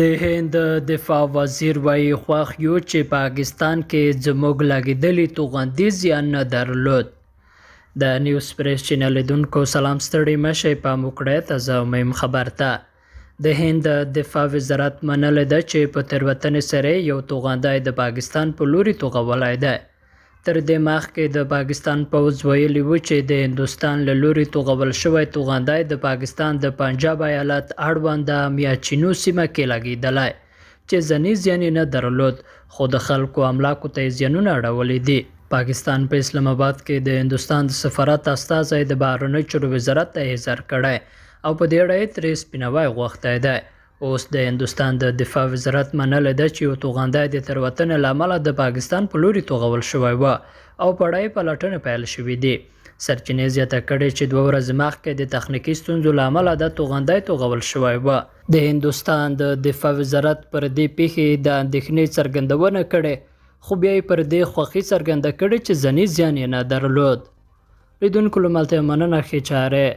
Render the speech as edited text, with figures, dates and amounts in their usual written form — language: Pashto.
د هند دفاع وزیر وایي خوښ یو چې پاکستان کې زموږ لګېدلي توغندي زیان نه درلود. د نیوز پریس چینل لیدونکو سلام ستړي مشئ پام وکړئ تازه مهم خبر ته. د هند دفاع وزارت منلې ده چې په تېروتنې سره یو توغندی د پاکستان په لوري توغولی دی. تر دې مخکې د پاکستان پوځ ویلي و چې د هندوستان له لوري توغول شوی توغندی د پاکستان د پنجاب ایالت اړونده میاچینو سیمه کې لګېدلی چې ځینې زیان یې نه درلود، خو د خلکو املاکو ته یې زیانونه اړولي دي. پاکستان په اسلام آباد کې د هندوستان د سفارت استازی د بهرنیو چارو وزارت ته احضار کړی او په دې اړه یې ترې سپیناوی غوښتی دی. اوس د هندوستان د دفاع وزارت منلې ده چې یو توغندی د تېروتنې له امله د پاکستان په لوري توغول شوی و او پړی پلټنې پیل شوي دي. سرچینې زیاته کړې چې 2 ورځې مخکې د تخنیکي ستونزو له امله د توغندی توغول شوی و. د هندوستان د دفاع وزارت پر دې پیښې د اندېښنې څرګندونه کړې، خو بیا یې پر دې خوښي څرګنده کړې چې ځینې زیان یې نه درلود. لیدونکو له ملتیا مننه، ښې چارې.